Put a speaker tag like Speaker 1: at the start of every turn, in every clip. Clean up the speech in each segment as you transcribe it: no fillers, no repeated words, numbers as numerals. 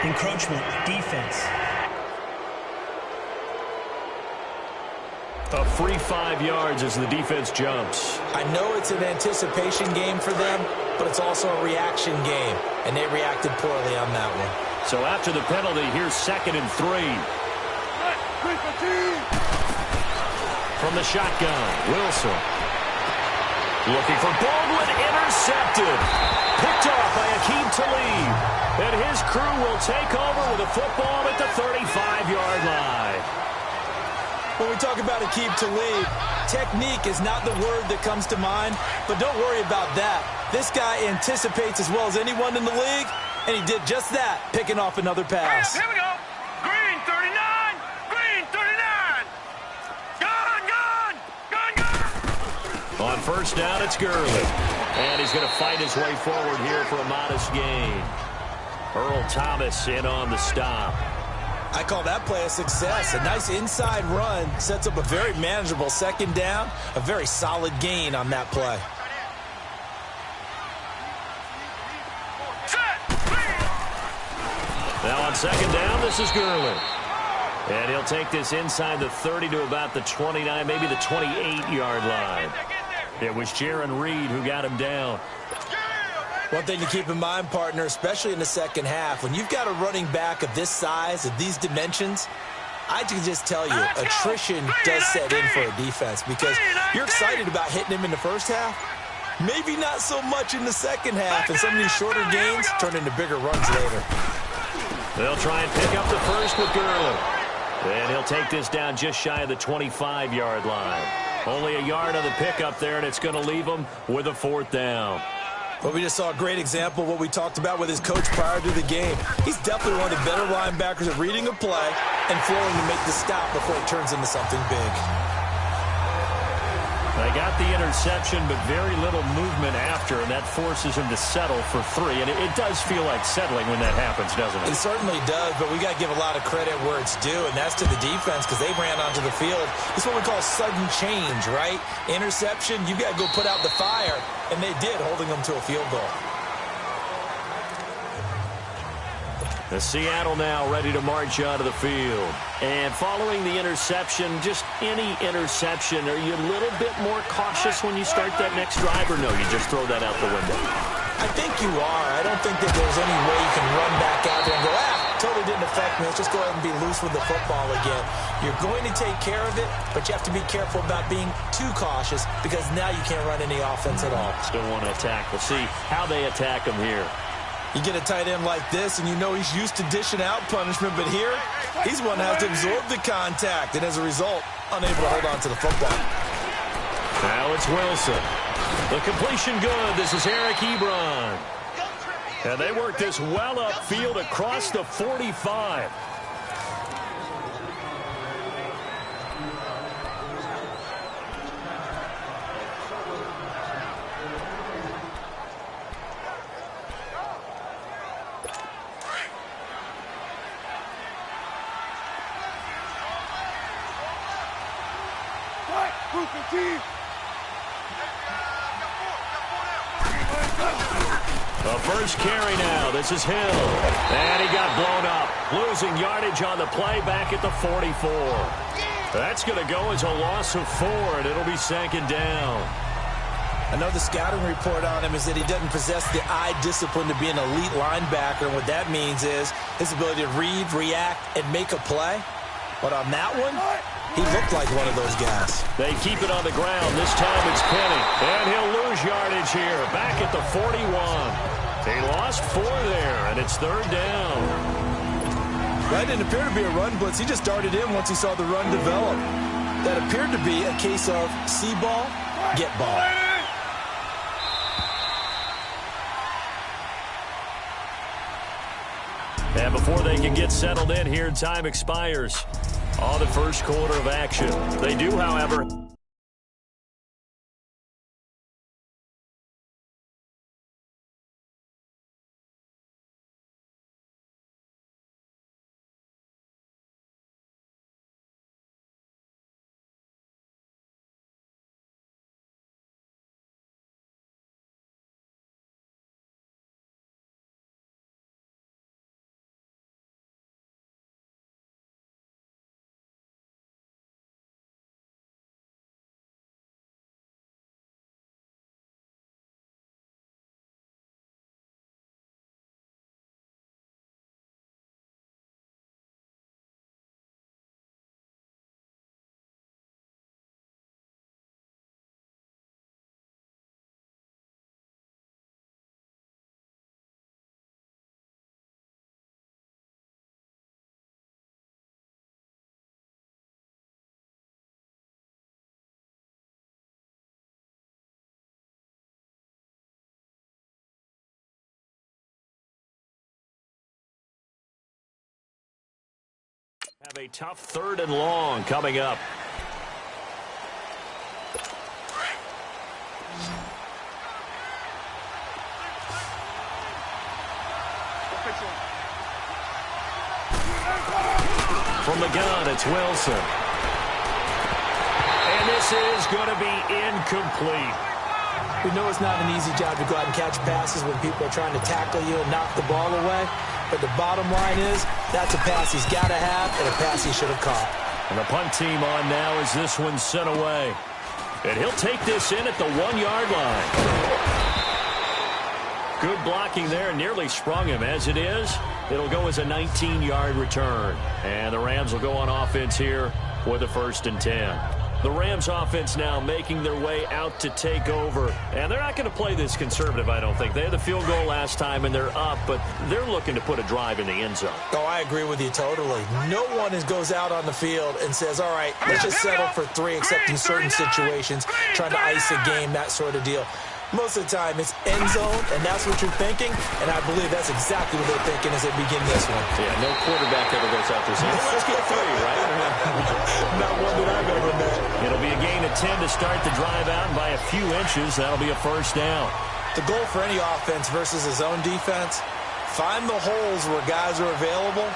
Speaker 1: Encroachment, defense.
Speaker 2: A free 5 yards as the defense jumps.
Speaker 3: I know it's an anticipation game for them, but it's also a reaction game, and they reacted poorly on that one.
Speaker 2: So after the penalty, here's 2nd and 3. From the shotgun, Wilson. Looking for Baldwin, intercepted. Picked off by Akeem Talib. And his crew will take over with a football at the 35-yard line.
Speaker 3: When we talk about Akeem Talib, technique is not the word that comes to mind, but don't worry about that. This guy anticipates as well as anyone in the league, and he did just that, picking off another pass.
Speaker 4: Here we go. Green 39. Green 39. Gone.
Speaker 2: On first down, it's Gurley. And he's going to fight his way forward here for a modest gain. Earl Thomas in on the stop.
Speaker 3: I call that play a success. A nice inside run sets up a very manageable 2nd down. A very solid gain on that play.
Speaker 2: Now on 2nd down, this is Gurley. And he'll take this inside the 30 to about the 29, maybe the 28-yard line. It was Jaron Reed who got him down.
Speaker 3: One thing to keep in mind, partner, especially in the second half, when you've got a running back of this size, of these dimensions, I can just tell you, attrition does set in for a defense because you're excited about hitting him in the first half. Maybe not so much in the second half, and some of these shorter gains turn into bigger runs later.
Speaker 2: They'll try and pick up the first with Gurley. And he'll take this down just shy of the 25-yard line. Only a yard on the pickup there, and it's going to leave him with a 4th down.
Speaker 3: Well, we just saw a great example of what we talked about with his coach prior to the game. He's definitely one of the better linebackers at reading a play and flowing to make the stop before it turns into something big.
Speaker 2: They got the interception, but very little movement after, and that forces him to settle for 3. And it does feel like settling when that happens, doesn't it?
Speaker 3: It certainly does, but we got to give a lot of credit where it's due, and that's to the defense because they ran onto the field. It's what we call sudden change, right? Interception, you got to go put out the fire, and they did, holding them to a field goal.
Speaker 2: The Seattle now ready to march onto the field. And following the interception, just any interception, are you a little bit more cautious when you start that next drive, or no, you just throw that out the window?
Speaker 3: I think you are. I don't think that there's any way you can run back out there and go, totally didn't affect me. Let's just go ahead and be loose with the football again. You're going to take care of it, but you have to be careful about being too cautious because now you can't run any offense at all.
Speaker 2: Still want to attack. We'll see how they attack him here.
Speaker 3: You get a tight end like this, and you know he's used to dishing out punishment, but here, he's one that has to absorb the contact, and as a result, unable to hold on to the football.
Speaker 2: Now it's Wilson. The completion good. This is Eric Ebron. And they work this well upfield across the 45. The first carry now. This is Hill. And he got blown up. Losing yardage on the play back at the 44. That's going to go as a loss of 4, and it'll be 2nd down.
Speaker 3: I know the scouting report on him is that he doesn't possess the eye discipline to be an elite linebacker. And what that means is his ability to read, react, and make a play. But on that one, he looked like one of those guys.
Speaker 2: They keep it on the ground. This time it's Penny. And he'll lose yardage here. Back at the 41. He lost 4 there, and it's 3rd down.
Speaker 3: That didn't appear to be a run blitz. He just darted in once he saw the run develop. That appeared to be a case of see ball, get ball.
Speaker 2: And before they can get settled in here, time expires on the first quarter of action. They do, however, A tough 3rd and long coming up. From the gun, it's Wilson. And this is going to be incomplete.
Speaker 3: We know it's not an easy job to go out and catch passes when people are trying to tackle you and knock the ball away. But the bottom line is, that's a pass he's got to have and a pass he should have caught.
Speaker 2: And the punt team on now as this one's sent away. And he'll take this in at the 1-yard line. Good blocking there, nearly sprung him. As it is, it'll go as a 19-yard return. And the Rams will go on offense here with a 1st and 10. The Rams offense now making their way out to take over. And they're not going to play this conservative, I don't think. They had the field goal last time, and they're up, but they're looking to put a drive in the end zone.
Speaker 3: Oh, I agree with you totally. No one goes out on the field and says, all right, let's just settle for 3, except in certain situations, trying to ice a game, that sort of deal. Most of the time, it's end zone, and that's what you're thinking, and I believe that's exactly what they're thinking as they begin this one.
Speaker 2: Yeah, no quarterback ever goes out there saying, let's get 3, right?
Speaker 3: Not one that I've ever met.
Speaker 2: It'll be a gain of 10 to start the drive out, and by a few inches, that'll be a 1st down.
Speaker 3: The goal for any offense versus a zone defense, find the holes where guys are available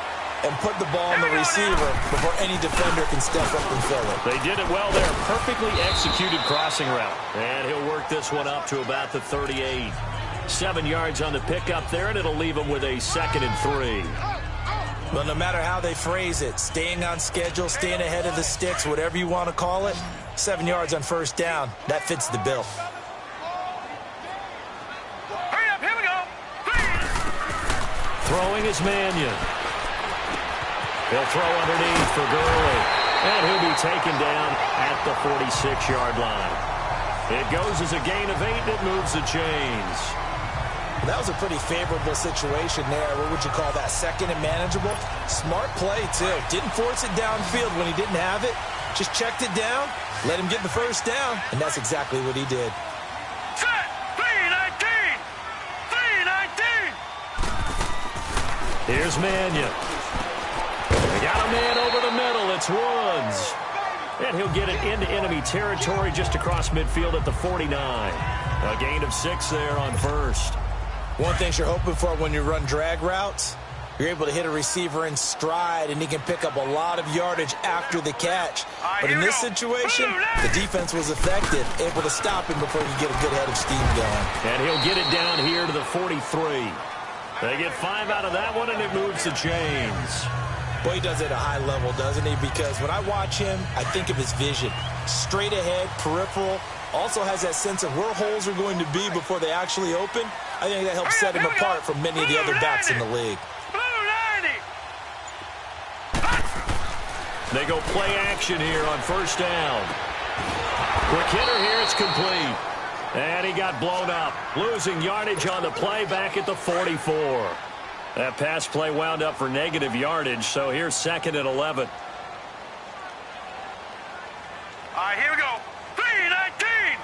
Speaker 3: and put the ball on the receiver before any defender can step up and fill it.
Speaker 2: They did it well there. Perfectly executed crossing route. And he'll work this one up to about the 38. 7 yards on the pickup there, and it'll leave him with a 2nd and 3.
Speaker 3: Well, no matter how they phrase it, staying on schedule, staying ahead of the sticks, whatever you want to call it, 7 yards on 1st down, that fits the bill.
Speaker 4: Hurry up, here we go.
Speaker 2: Throwing is Mannion. He'll throw underneath for Gurley. And he'll be taken down at the 46-yard line. It goes as a gain of 8, and it moves the chains.
Speaker 3: That was a pretty favorable situation there. What would you call that? 2nd and manageable? Smart play, too. Didn't force it downfield when he didn't have it. Just checked it down, let him get the 1st down, and that's exactly what he did.
Speaker 4: Set. 3-19. 3-19.
Speaker 2: Here's Mannion. They got a man over the middle. It's Woods. And he'll get it into enemy territory just across midfield at the 49. A gain of 6 there on 1st.
Speaker 3: One thing you're hoping for when you run drag routes, you're able to hit a receiver in stride, and he can pick up a lot of yardage after the catch. But in this situation, the defense was effective, able to stop him before he could get a good head of steam going.
Speaker 2: And he'll get it down here to the 43. They get 5 out of that one, and it moves the chains.
Speaker 3: Boy, he does it at a high level, doesn't he? Because when I watch him, I think of his vision. Straight ahead, peripheral, also has that sense of where holes are going to be before they actually open. I think that helps set him apart from many of the other backs in the league.
Speaker 2: They go play action here on 1st down. Quick hitter here, it's complete. And he got blown up, losing yardage on the play back at the 44. That pass play wound up for negative yardage, so here's 2nd and 11.
Speaker 4: All right, here we go. 3-19.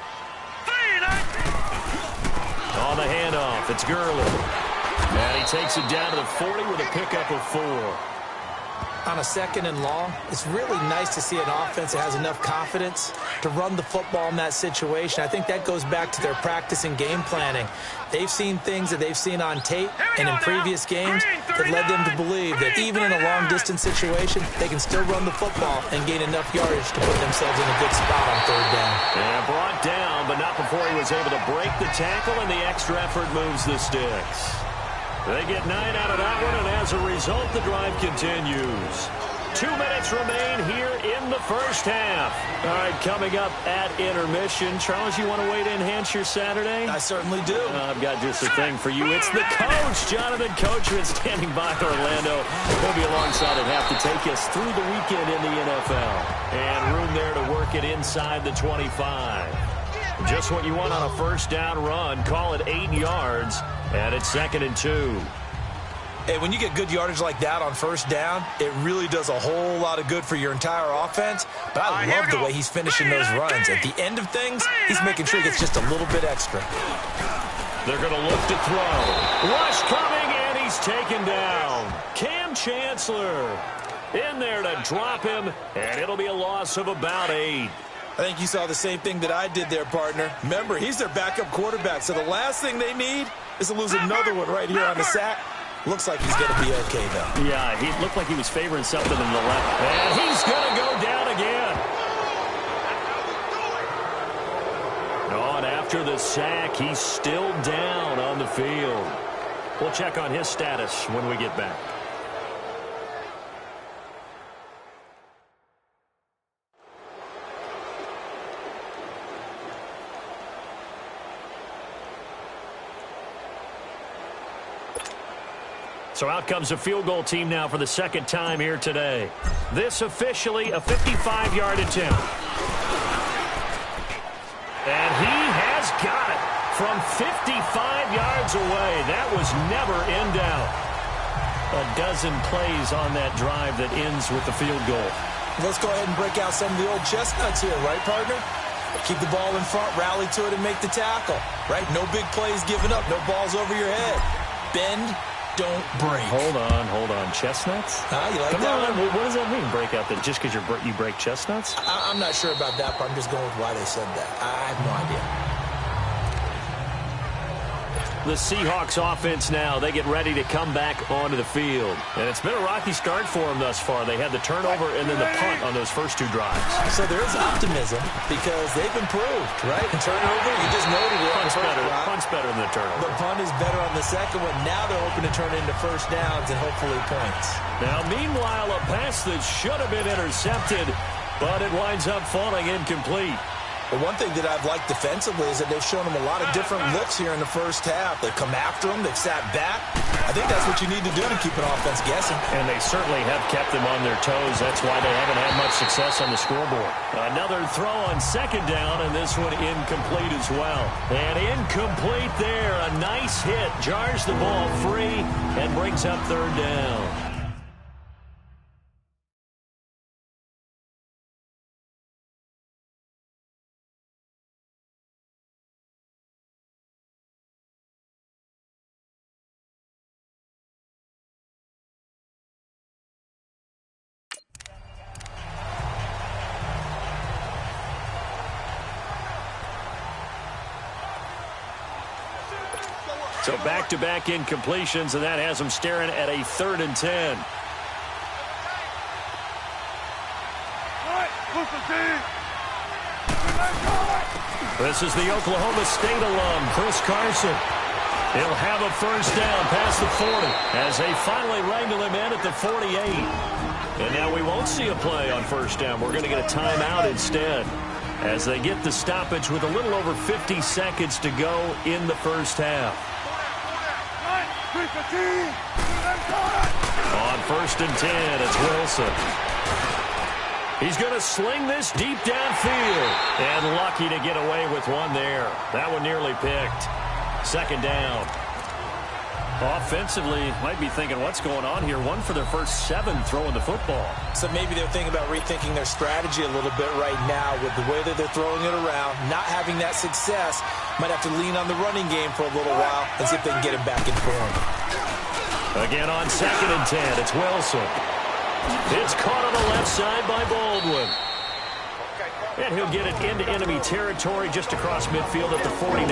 Speaker 4: 3-19.
Speaker 2: On the handoff, it's Gurley. And he takes it down to the 40 with a pickup of 4.
Speaker 3: On a 2nd and long, it's really nice to see an offense that has enough confidence to run the football in that situation. I think that goes back to their practice and game planning. They've seen things that they've seen on tape and in previous games that led them to believe that even in a long-distance situation, they can still run the football and gain enough yardage to put themselves in a good spot on 3rd down.
Speaker 2: And brought down, but not before he was able to break the tackle, and the extra effort moves the sticks. They get 9 out of that one, and as a result, the drive continues. 2 minutes remain here in the 1st half. All right, coming up at intermission. Charles, you want to wait to enhance your Saturday?
Speaker 3: I certainly do.
Speaker 2: I've got just a thing for you. It's the coach, Jonathan Coachman, standing by Orlando. He'll be alongside at half to take us through the weekend in the NFL. And room there to work it inside the 25. Just what you want on a 1st down run. Call it 8 yards, and it's 2nd and 2.
Speaker 3: Hey, when you get good yardage like that on 1st down, it really does a whole lot of good for your entire offense. But I love the way he's finishing those runs. At the end of things, he's making sure he gets just a little bit extra.
Speaker 2: They're going to look to throw. Rush coming, and he's taken down. Cam Chancellor. In there to drop him, and it'll be a loss of about 8.
Speaker 3: I think you saw the same thing that I did there, partner. Remember, he's their backup quarterback, so the last thing they need is to lose another one right here on the sack. Looks like he's going to be okay, though.
Speaker 2: Yeah, he looked like he was favoring something in the left. And he's going to go down again. Oh, and after the sack, he's still down on the field. We'll check on his status when we get back. So out comes a field goal team now for the second time here today. This officially a 55-yard attempt. And he has got it from 55 yards away. That was never in doubt. A dozen plays on that drive that ends with the field goal.
Speaker 3: Let's go ahead and break out some of the old chestnuts here, right, partner? Keep the ball in front, rally to it, and make the tackle, right? No big plays given up, no balls over your head. Bend, don't break.
Speaker 2: Hold on. Chestnuts?
Speaker 3: You like
Speaker 2: Come
Speaker 3: that
Speaker 2: on.
Speaker 3: one?
Speaker 2: What does that mean, break out? That just because you break chestnuts?
Speaker 3: I'm not sure about that, but I'm just going with why they said that. I have no idea.
Speaker 2: The Seahawks offense now, they get ready to come back onto the field. And it's been a rocky start for them thus far. They had the turnover and then the punt on those first two drives.
Speaker 3: So there is optimism because they've improved, right? The turnover, you just noted it.
Speaker 2: Punt's better than the turnover.
Speaker 3: The punt is better on the second one. Now they're hoping to turn into first downs and hopefully points.
Speaker 2: Now, meanwhile, a pass that should have been intercepted, but it winds up falling incomplete.
Speaker 3: But one thing that I've liked defensively is that they've shown them a lot of different looks here in the first half. They've come after them. They've sat back. I think that's what you need to do to keep an offense guessing.
Speaker 2: And they certainly have kept them on their toes. That's why they haven't had much success on the scoreboard. Another throw on second down, and this one incomplete as well. And incomplete there. A nice hit. Jars the ball free and brings up third down. So back-to-back incompletions, and that has them staring at a 3rd and 10. This is the Oklahoma State alum, Chris Carson. He'll have a first down past the 40 as they finally wrangle him in at the 48. And now we won't see a play on first down. We're going to get a timeout instead as they get the stoppage with a little over 50 seconds to go in the first half. On 1st and 10, it's Wilson. He's going to sling this deep downfield. And lucky to get away with one there. That one nearly picked. 2nd down. Offensively, might be thinking, what's going on here? 1 for their first 7 throwing the football.
Speaker 3: So maybe they're thinking about rethinking their strategy a little bit right now with the way that they're throwing it around. Not having that success, might have to lean on the running game for a little while and see if they can get him back in form.
Speaker 2: Again on 2nd and 10, it's Wilson. It's caught on the left side by Baldwin. And he'll get it into enemy territory just across midfield at the 49.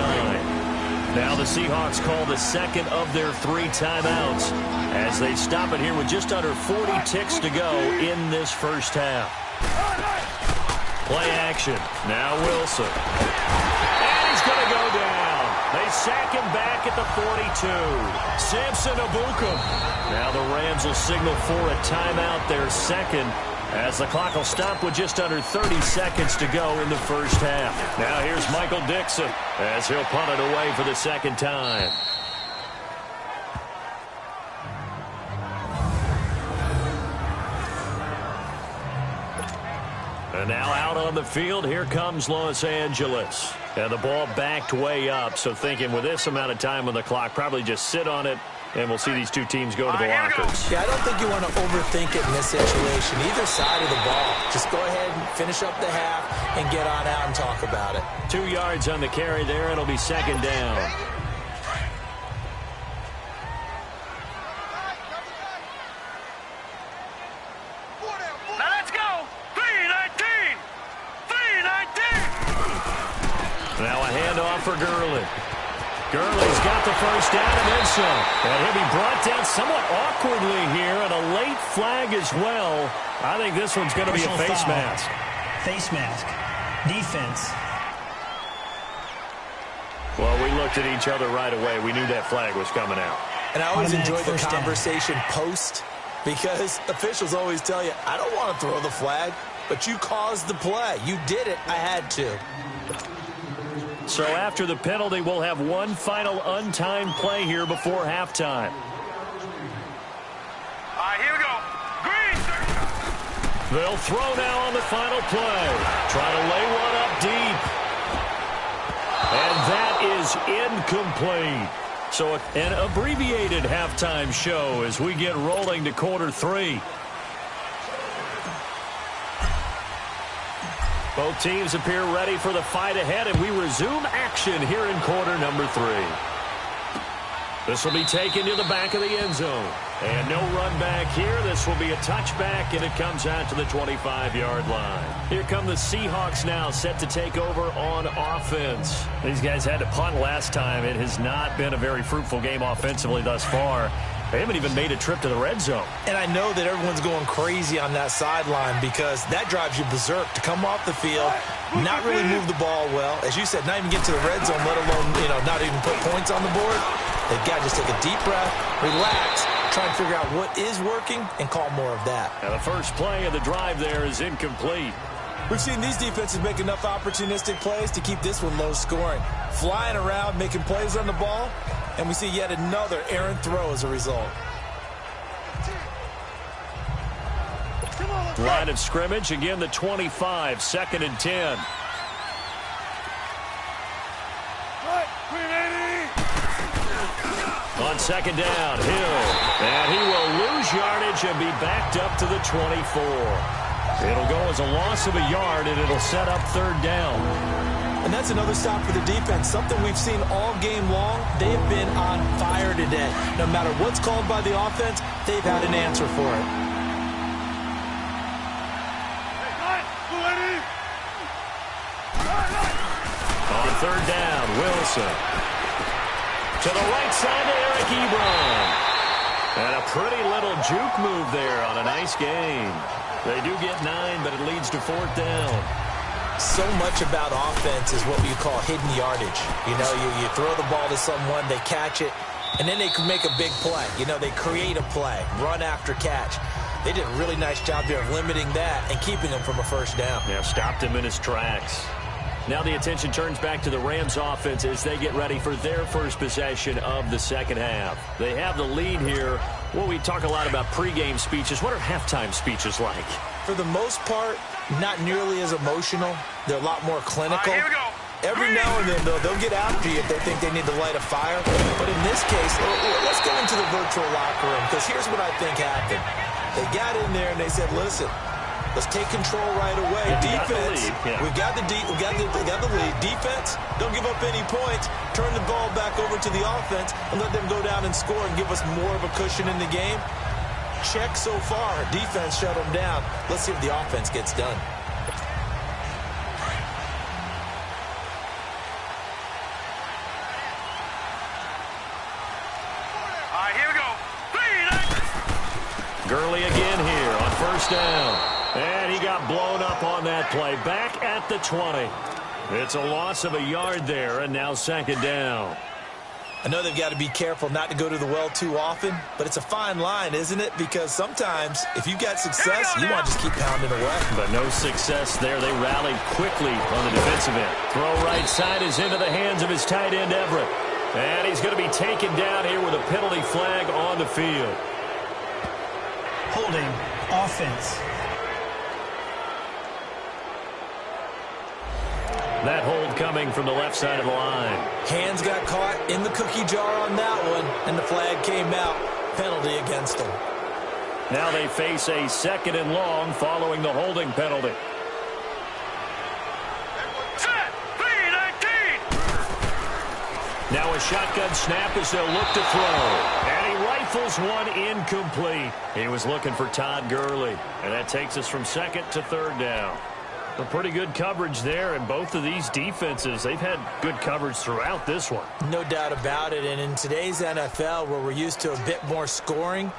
Speaker 2: Now the Seahawks call the second of their 3 timeouts as they stop it here with just under 40 ticks to go in this first half. Play action. Now Wilson. And he's going to go down. They sack him back at the 42. Samson Abukum. Now the Rams will signal for a timeout, their second, as the clock will stop with just under 30 seconds to go in the first half. Now here's Michael Dixon as he'll punt it away for the second time. And now out on the field, here comes Los Angeles. And the ball backed way up, so thinking with this amount of time on the clock, probably just sit on it, and we'll see these two teams go to the lockers.
Speaker 3: Yeah, I don't think you want to overthink it in this situation, either side of the ball. Just go ahead and finish up the half and get on out and talk about it.
Speaker 2: 2 yards on the carry there. It'll be 2nd down. Now a handoff for Gurley. Gurley's got the first down and then some. And he'll be brought down somewhat awkwardly here, and a late flag as well. I think this one's going to be a face mask.
Speaker 1: Face mask. Defense.
Speaker 2: Well, we looked at each other right away. We knew that flag was coming out.
Speaker 3: And I always enjoy the conversation post, because officials always tell you, I don't want to throw the flag, but you caused the play. You did it. I had to.
Speaker 2: So after the penalty, we'll have one final untimed play here before halftime.
Speaker 4: All right, here we go. Green.
Speaker 2: They'll throw now on the final play. Trying to lay one up deep. And that is incomplete. So an abbreviated halftime show as we get rolling to quarter 3. Both teams appear ready for the fight ahead, and we resume action here in quarter number 3. This will be taken to the back of the end zone. And no run back here. This will be a touchback, and it comes out to the 25-yard line. Here come the Seahawks now, set to take over on offense. These guys had to punt last time. It has not been a very fruitful game offensively thus far. They haven't even made a trip to the red zone.
Speaker 3: And I know that everyone's going crazy on that sideline because that drives you berserk to come off the field, not really move the ball well. As you said, not even get to the red zone, let alone, not even put points on the board. They've got to just take a deep breath, relax, try and figure out what is working, and call more of that.
Speaker 2: Now the first play of the drive there is incomplete.
Speaker 3: We've seen these defenses make enough opportunistic plays to keep this one low scoring. Flying around, making plays on the ball, and we see yet another errant throw as a result.
Speaker 2: Line of scrimmage, again the 25, 2nd and 10. On 2nd down, Hill. And he will lose yardage and be backed up to the 24. It'll go as a loss of a yard, and it'll set up 3rd down.
Speaker 3: And that's another stop for the defense, something we've seen all game long. They have been on fire today. No matter what's called by the offense, they've had an answer for it.
Speaker 2: On 3rd down, Wilson. To the right side to Eric Ebron. And a pretty little juke move there on a nice game. They do get 9, but it leads to 4th down.
Speaker 3: So much about offense is what you call hidden yardage. You throw the ball to someone, they catch it, and then they can make a big play. They create a play, run after catch. They did a really nice job there of limiting that and keeping him from a 1st down.
Speaker 2: Yeah, stopped him in his tracks. Now the attention turns back to the Rams offense as they get ready for their first possession of the second half. They have the lead here. Well, we talk a lot about pregame speeches. What are halftime speeches like?
Speaker 3: For the most part, not nearly as emotional. They're a lot more clinical.
Speaker 4: Here we go.
Speaker 3: Every now and then, though, they'll get after you if they think they need to light a fire. But in this case, let's go into the virtual locker room, because here's what I think happened. They got in there and they said, listen, let's take control right away. Defense, we got the lead. Defense, don't give up any points. Turn the ball back over to the offense and let them go down and score and give us more of a cushion in the game. Check so far. Defense shut them down. Let's see if the offense gets done.
Speaker 4: All right, here we go.
Speaker 2: Gurley again here on 1st down. And he got blown up on that play. Back at the 20. It's a loss of a yard there, and now 2nd down.
Speaker 3: I know they've got to be careful not to go to the well too often, but it's a fine line, isn't it? Because sometimes, if you've got success, you want to just keep pounding away.
Speaker 2: But no success there. They rallied quickly on the defensive end. Throw right side is into the hands of his tight end, Everett. And he's going to be taken down here with a penalty flag on the field.
Speaker 1: Holding offense.
Speaker 2: That hold coming from the left side of the line.
Speaker 3: Hands got caught in the cookie jar on that one, and the flag came out. Penalty against them.
Speaker 2: Now they face a 2nd and long following the holding penalty.
Speaker 4: Set. 3-19.
Speaker 2: Now a shotgun snap as they'll look to throw. And he rifles one incomplete. He was looking for Todd Gurley. And that takes us from 2nd to 3rd down. A pretty good coverage there, and both of these defenses, they've had good coverage throughout this one.
Speaker 3: No doubt about it, and in today's NFL, where we're used to a bit more scoring,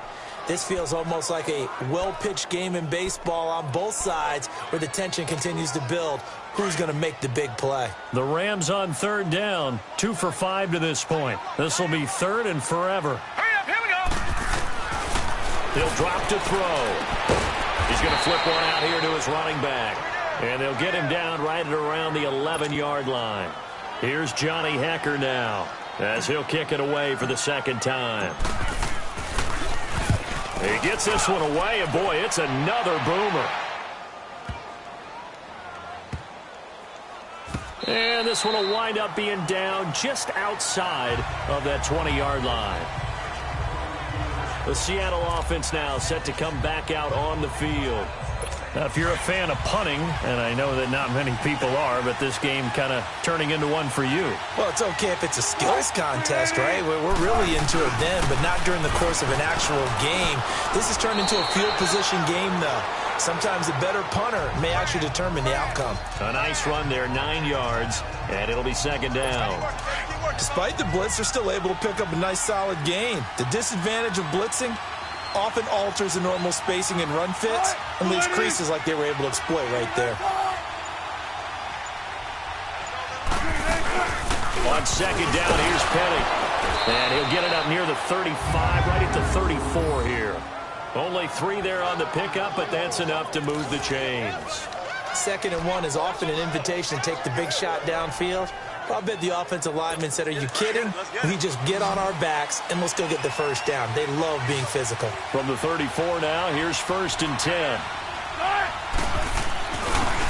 Speaker 3: this feels almost like a well-pitched game in baseball on both sides where the tension continues to build. Who's going to make the big play?
Speaker 2: The Rams on third down, 2 for 5 to this point. This will be third and forever.
Speaker 4: Hurry up, here we go.
Speaker 2: He'll drop to throw. He's going to flip one out here to his running back. And they'll get him down right at around the 11-yard line. Here's Johnny Hecker now as he'll kick it away for the second time. He gets this one away, and boy, it's another boomer. And this one will wind up being down just outside of that 20-yard line. The Seattle offense now set to come back out on the field. Now, if you're a fan of punting, and I know that not many people are, but this game kind of turning into one for you.
Speaker 3: Well, it's okay if it's a skills contest, right? We're really into it then, but not during the course of an actual game. This has turned into a field position game, though. Sometimes the better punter may actually determine the outcome.
Speaker 2: A nice run there, 9 yards, and it'll be second down.
Speaker 3: Despite the blitz, they're still able to pick up a nice, solid gain. The disadvantage of blitzing often alters the normal spacing and run fits and leaves creases like they were able to exploit right there.
Speaker 2: On second down, here's Penny. And he'll get it up near the 35, right at the 34 here. Only 3 there on the pickup, but that's enough to move the chains.
Speaker 3: 2nd and 1 is often an invitation to take the big shot downfield. I'll bet the offensive linemen said, are you kidding? We just get on our backs and let's go get the first down. They love being physical.
Speaker 2: From the 34 now, here's 1st and 10.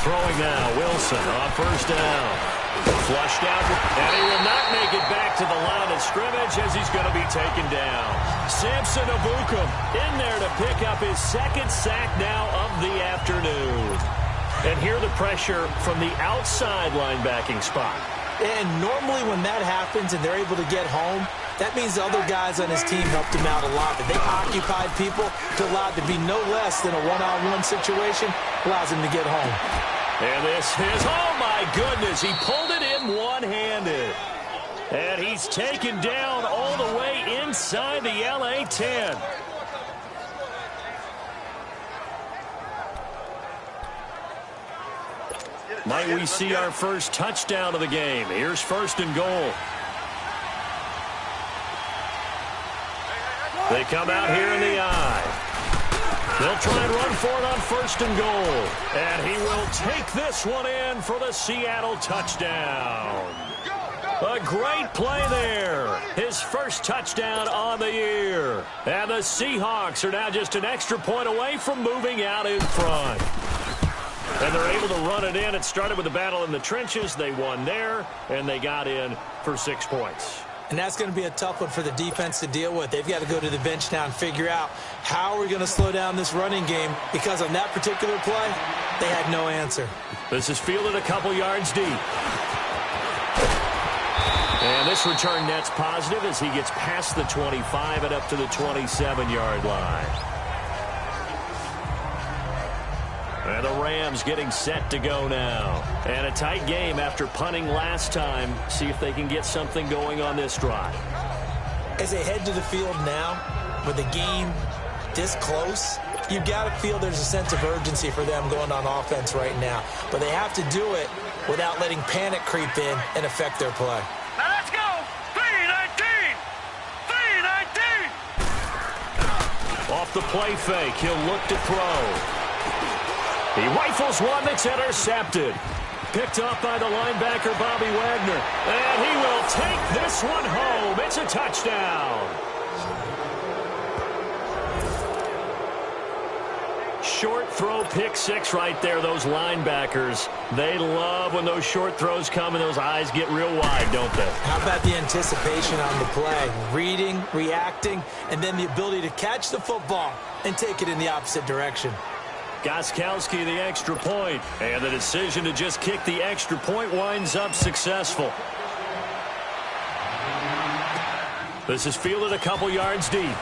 Speaker 2: Throwing now, Wilson on 1st down. Flushed out, and he will not make it back to the line of scrimmage as he's going to be taken down. Samson Abukum in there to pick up his 2nd sack now of the afternoon. And here the pressure from the outside linebacking spot.
Speaker 3: And normally when that happens and they're able to get home, that means the other guys on his team helped him out a lot. That they occupied people to allow it to be no less than a one-on-one situation, allows him to get home.
Speaker 2: And this is, oh my goodness, he pulled it in one-handed. And he's taken down all the way inside the LA 10. Might we see our first touchdown of the game? Here's 1st and goal. They come out here in the eye. They'll try and run for it on 1st and goal. And he will take this one in for the Seattle touchdown. A great play there. His first touchdown on the year. And the Seahawks are now just an extra point away from moving out in front. And they're able to run it in. It started with a battle in the trenches. They won there, and they got in for 6 points.
Speaker 3: And that's going to be a tough one for the defense to deal with. They've got to go to the bench now and figure out how we're going to slow down this running game, because on that particular play, they had no answer.
Speaker 2: This is fielded a couple yards deep. And this return net's positive as he gets past the 25 and up to the 27-yard line. And the Rams getting set to go now. And a tight game after punting last time. See if they can get something going on this drive.
Speaker 3: As they head to the field now, with the game this close, you've got to feel there's a sense of urgency for them going on offense right now. But they have to do it without letting panic creep in and affect their play.
Speaker 4: Now let's go. 3-19. 3-19.
Speaker 2: Off the play fake, he'll look to throw. He rifles one that's intercepted. Picked off by the linebacker, Bobby Wagner. And he will take this one home. It's a touchdown. Short throw, pick 6 right there. Those linebackers, they love when those short throws come and those eyes get real wide, don't they?
Speaker 3: How about the anticipation on the play? Reading, reacting, and then the ability to catch the football and take it in the opposite direction.
Speaker 2: Gostkowski the extra point, and the decision to just kick the extra point winds up successful. This is fielded a couple yards deep.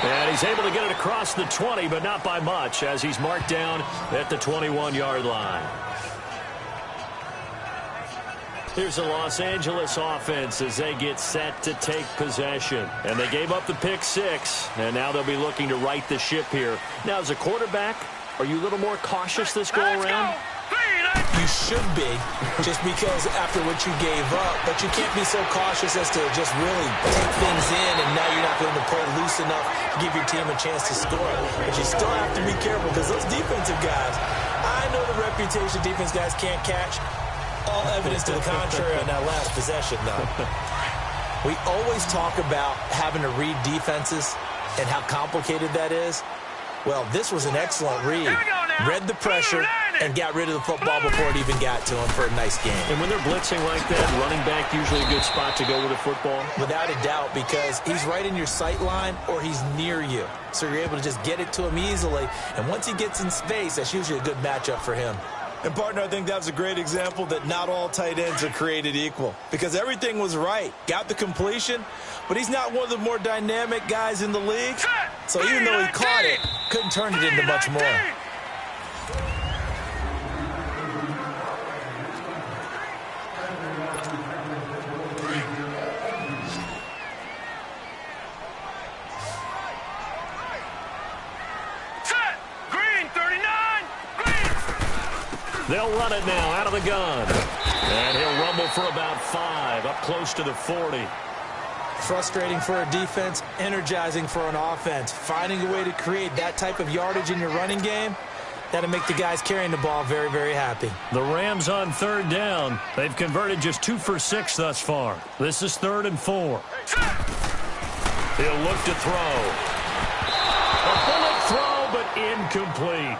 Speaker 2: And he's able to get it across the 20, but not by much, as he's marked down at the 21-yard line. Here's the Los Angeles offense as they get set to take possession. And they gave up the pick 6, and now they'll be looking to right the ship here. Now, as a quarterback, are you a little more cautious this go-around?
Speaker 3: You should be, just because after what you gave up, but you can't be so cautious as to just really take things in, and now you're not going to play loose enough to give your team a chance to score. But you still have to be careful, because those defensive guys, I know the reputation defense guys can't catch. All evidence to the contrary on that last possession, though. We always talk about having to read defenses and how complicated that is. Well, this was an excellent read. Read the pressure and got rid of the football before it even got to him for a nice game.
Speaker 2: And when they're blitzing like that, running back usually a good spot to go with a football?
Speaker 3: Without a doubt, because he's right in your sight line or he's near you. So you're able to just get it to him easily. And once he gets in space, that's usually a good matchup for him.
Speaker 5: And, partner, I think that was a great example that not all tight ends are created equal, because everything was right. Got the completion, but he's not one of the more dynamic guys in the league. So even though he caught it, couldn't turn it into much more.
Speaker 2: They'll run it now out of the gun. And he'll rumble for about 5, up close to the 40.
Speaker 3: Frustrating for a defense, energizing for an offense. Finding a way to create that type of yardage in your running game, that'll make the guys carrying the ball very, very happy.
Speaker 2: The Rams on 3rd down. They've converted just 2 for 6 thus far. This is 3rd and 4. He'll look to throw. A bullet throw, but incomplete.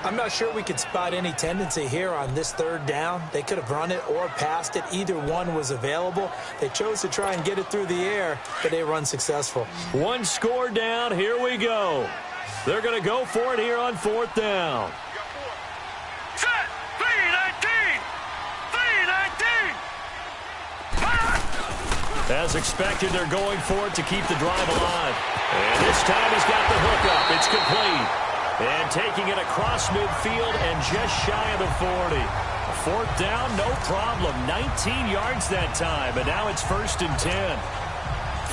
Speaker 3: I'm not sure we could spot any tendency here on this 3rd down. They could have run it or passed it. Either one was available. They chose to try and get it through the air, but they were unsuccessful.
Speaker 2: 1 score down. Here we go. They're going to go for it here on 4th down.
Speaker 4: Set. 3-19. 3-19.
Speaker 2: As expected, they're going for it to keep the drive alive. And this time he's got the hook up. It's complete. And taking it across midfield and just shy of the 40. 4th down, no problem. 19 yards that time, and now it's 1st and 10.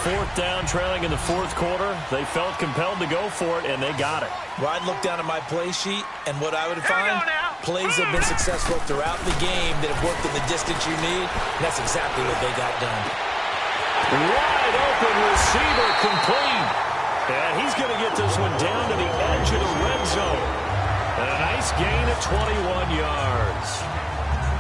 Speaker 2: 4th down, trailing in the 4th quarter. They felt compelled to go for it, and they got it.
Speaker 3: Well, I'd look down at my play sheet, and what I would find, plays have been successful throughout the game that have worked in the distance you need, and that's exactly what they got done.
Speaker 2: Wide open receiver complete. And he's going to get this one down to the edge of the red zone. And a nice gain of 21 yards.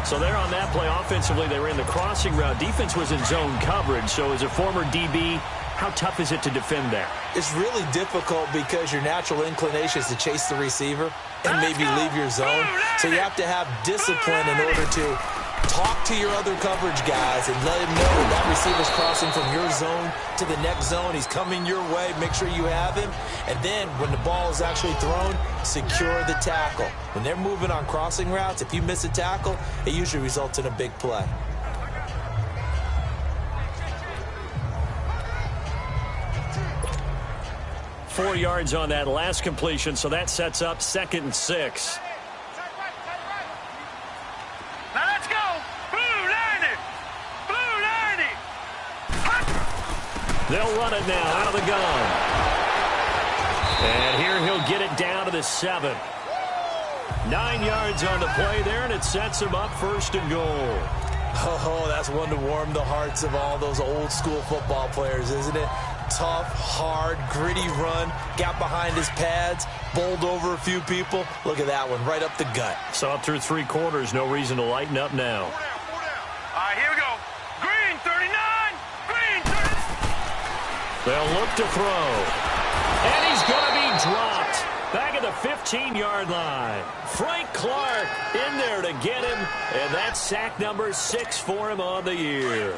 Speaker 2: So there on that play, offensively, they ran the crossing route. Defense was in zone coverage. So as a former DB, how tough is it to defend that?
Speaker 3: It's really difficult because your natural inclination is to chase the receiver and maybe leave your zone. So you have to have discipline in order to talk to your other coverage guys and let him know that receiver's crossing from your zone to the next zone. He's coming your way. Make sure you have him. And then when the ball is actually thrown, secure the tackle. When they're moving on crossing routes, if you miss a tackle, it usually results in a big play.
Speaker 2: Four yards on that last completion, so that sets up 2nd and 6. They'll run it now out of the gun. And here he'll get it down to the 7. 9 yards on the play there, and it sets him up 1st and goal.
Speaker 3: Oh, that's one to warm the hearts of all those old school football players, isn't it? Tough, hard, gritty run. Got behind his pads, bowled over a few people. Look at that one, right up the gut.
Speaker 2: Saw it through 3 quarters. No reason to lighten up now.
Speaker 4: All right, here we go. Green, 39.
Speaker 2: They'll look to throw. And he's going to be dropped. Back at the 15-yard line. Frank Clark in there to get him. And that's sack number 6 for him on the year.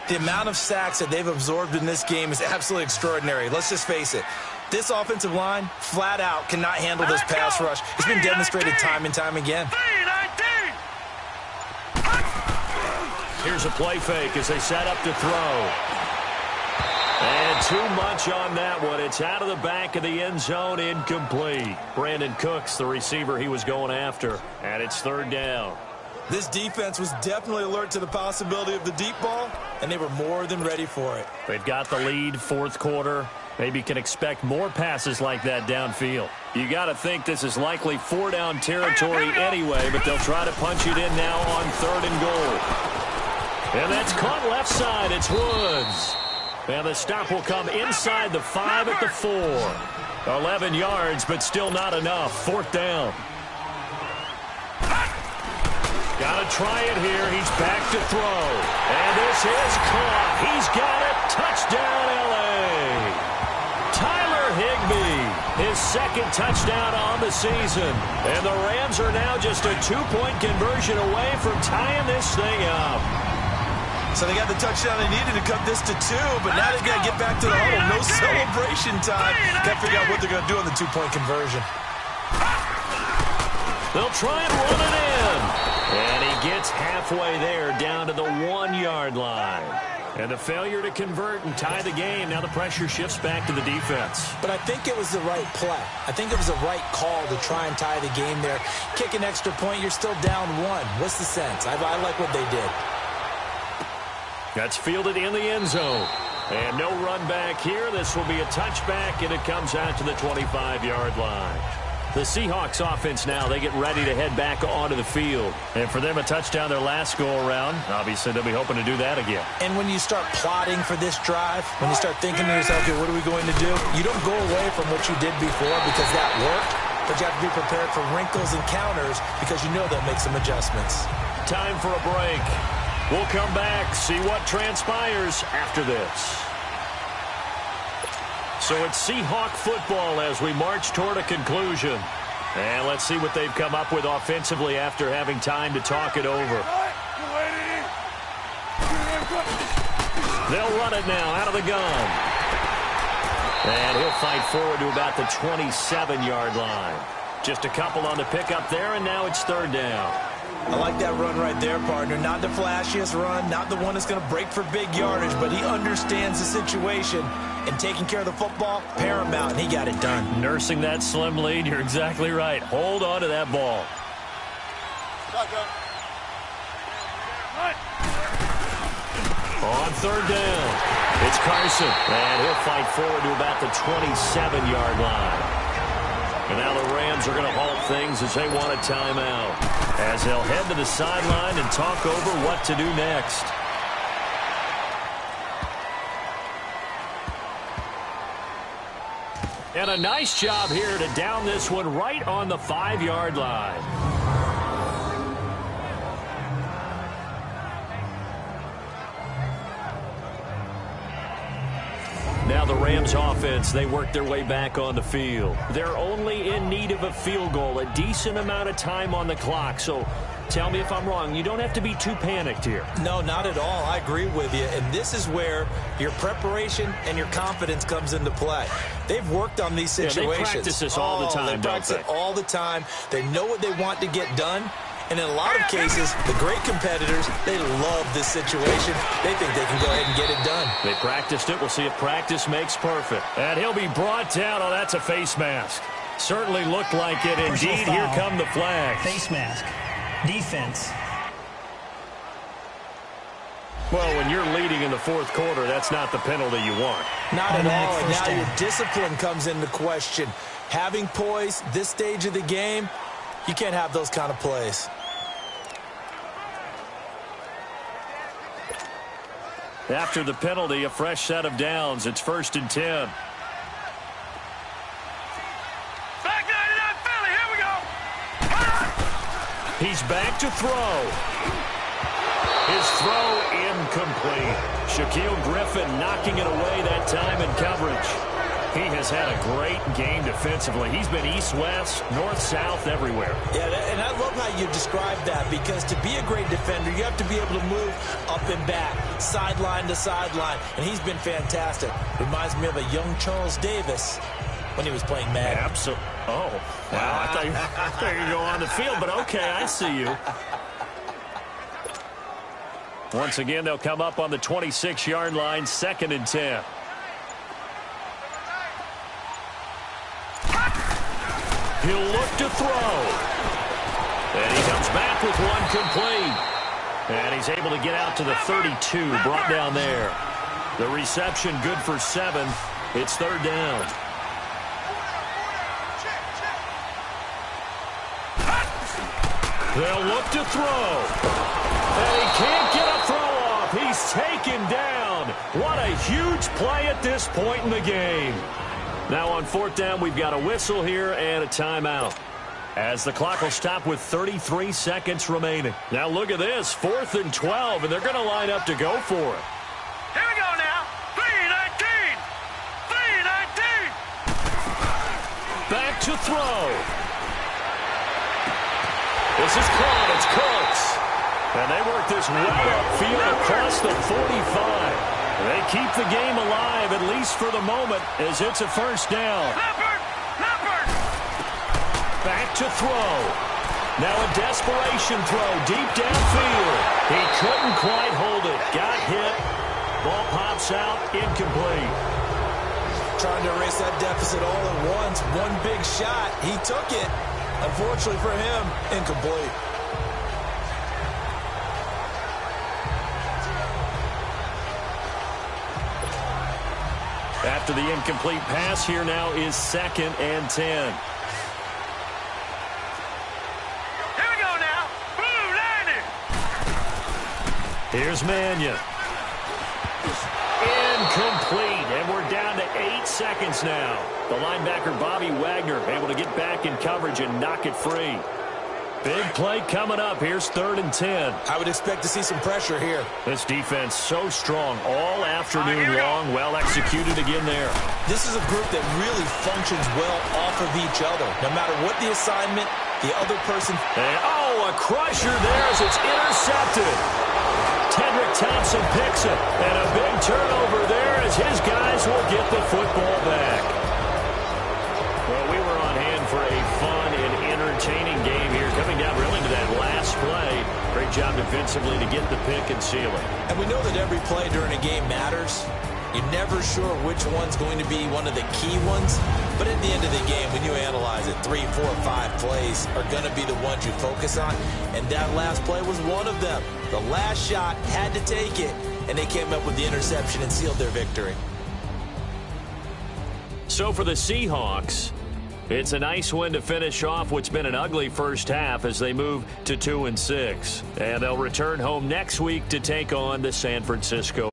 Speaker 3: The amount of sacks that they've absorbed in this game is absolutely extraordinary. Let's just face it. This offensive line, flat out, cannot handle this pass rush. It's been demonstrated time and time again.
Speaker 2: Here's a play fake as they set up to throw. And too much on that one. It's out of the back of the end zone, incomplete. Brandon Cooks, the receiver he was going after, and it's third down.
Speaker 5: This defense was definitely alert to the possibility of the deep ball, and they were more than ready for it.
Speaker 2: They've got the lead, fourth quarter. Maybe can expect more passes like that downfield. You got to think this is likely four-down territory anyway, but they'll try to punch it in now on third and goal. And that's caught left side. It's Woods. And the stop will come inside the 5 at the 4. 11 yards, but still not enough. Fourth down. Got to try it here. He's back to throw. And this is caught. He's got it. Touchdown, L.A. Tyler Higbee, his second touchdown on the season. And the Rams are now just a 2-point conversion away from tying this thing up.
Speaker 5: So they got the touchdown they needed to cut this to 2, but now they've got to get back to the huddle. No celebration time. Got to figure out what they're going to do on the 2-point conversion.
Speaker 2: They'll try and run it in. And he gets halfway there, down to the 1-yard line. And the failure to convert and tie the game. Now the pressure shifts back to the defense.
Speaker 3: But I think it was the right play. I think it was the right call to try and tie the game there. Kick an extra point, you're still down 1. What's the sense? I like what they did.
Speaker 2: That's fielded in the end zone. And no run back here. This will be a touchback, and it comes out to the 25-yard line. The Seahawks offense now, they get ready to head back onto the field. And for them, a touchdown their last go-around. Obviously, they'll be hoping to do that again.
Speaker 3: And when you start plotting for this drive, when you start thinking to yourself, okay, what are we going to do? You don't go away from what you did before because that worked, but you have to be prepared for wrinkles and counters because you know they'll make some adjustments.
Speaker 2: Time for a break. We'll come back, see what transpires after this. So it's Seahawk football as we march toward a conclusion. And let's see what they've come up with offensively after having time to talk it over. They'll run it now out of the gun. And he'll fight forward to about the 27-yard line. Just a couple on the pickup there, and now it's third down.
Speaker 5: I like that run right there, partner. Not the flashiest run, not the one that's going to break for big yardage, but he understands the situation, and taking care of the football, paramount, and he got it done.
Speaker 2: Nursing that slim lead, you're exactly right. Hold on to that ball. On third down, it's Carson, and he'll fight forward to about the 27-yard line. And now the Rams are going to halt things as they want a timeout, as they'll head to the sideline and talk over what to do next. And a nice job here to down this one right on the 5-yard line. Now the Rams offense, they work their way back on the field. They're only in need of a field goal, a decent amount of time on the clock. So tell me if I'm wrong. You don't have to be too panicked here.
Speaker 5: No, not at all. I agree with you. And this is where your preparation and your confidence comes into play. They've worked on these situations.
Speaker 2: Yeah, they practice this all the time,
Speaker 5: they practice it all the time. They know what they want to get done. And in a lot of cases, the great competitors, they love this situation. They think they can go ahead and get it done.
Speaker 2: They practiced it. We'll see if practice makes perfect. And he'll be brought down. Oh, that's a face mask. Certainly looked like it. Indeed, here come the flags.
Speaker 1: Face mask. Defense.
Speaker 2: Well, when you're leading in the fourth quarter, that's not the penalty you want.
Speaker 5: Not at all. And now
Speaker 1: down.
Speaker 5: your discipline comes into question. Having poise, this stage of the game, you can't have those kind of plays.
Speaker 2: After the penalty, a fresh set of downs. It's 1st and 10.
Speaker 4: Back 99 Philly, here we go.
Speaker 2: He's back to throw. His throw incomplete. Shaquille Griffin knocking it away that time in coverage. He has had a great game defensively. He's been east-west, north-south, everywhere.
Speaker 5: Yeah, and I love how you describe that, because to be a great defender, you have to be able to move up and back, sideline to sideline, and he's been fantastic. Reminds me of a young Charles Davis when he was playing Madden.
Speaker 2: Absolutely. Oh, wow. I thought you were going to go on the field, but okay, I see you. Once again, they'll come up on the 26-yard line, 2nd and 10. He'll look to throw. And he comes back with one complete. And he's able to get out to the 32, brought down there. The reception good for 7. It's third down. They'll look to throw. And he can't get a throw off. He's taken down. What a huge play at this point in the game. Now on fourth down, we've got a whistle here and a timeout, as the clock will stop with 33 seconds remaining. Now look at this, 4th and 12, and they're going to line up to go for it.
Speaker 4: Here we go now. 3-19. 3-19.
Speaker 2: Back to throw. This is caught. It's Cooks. And they work this well upfield across the 45. They keep the game alive, at least for the moment, as it's a first down.
Speaker 4: Leopard.
Speaker 2: Back to throw. Now a desperation throw deep downfield. He couldn't quite hold it. Got hit. Ball pops out, incomplete.
Speaker 3: Trying to erase that deficit all at once. One big shot. He took it. Unfortunately for him, incomplete.
Speaker 2: After the incomplete pass, here now is 2nd and 10.
Speaker 4: Here we go now. Blue 90.
Speaker 2: Here's Mannion. Incomplete, and we're down to 8 seconds now. The linebacker, Bobby Wagner, able to get back in coverage and knock it free. Big play coming up. Here's 3rd and 10.
Speaker 3: I would expect to see some pressure here.
Speaker 2: This defense so strong all afternoon long. Well executed again there.
Speaker 3: This is a group that really functions well off of each other. No matter what the assignment, the other person...
Speaker 2: And, oh, a crusher there as it's intercepted. Tedrick Thompson picks it. And a big turnover there as his guys will get the football back. Well, we were on hand for a fun and entertaining game here, coming down really to that last play. Great job defensively to get the pick and seal it.
Speaker 3: And we know that every play during a game matters. You're never sure which one's going to be one of the key ones. But at the end of the game, when you analyze it, 3, 4, 5 plays are going to be the ones you focus on. And that last play was one of them. The last shot had to take it, and they came up with the interception and sealed their victory.
Speaker 2: So for the Seahawks, it's a nice win to finish off what's been an ugly first half as they move to 2-6. And they'll return home next week to take on the San Francisco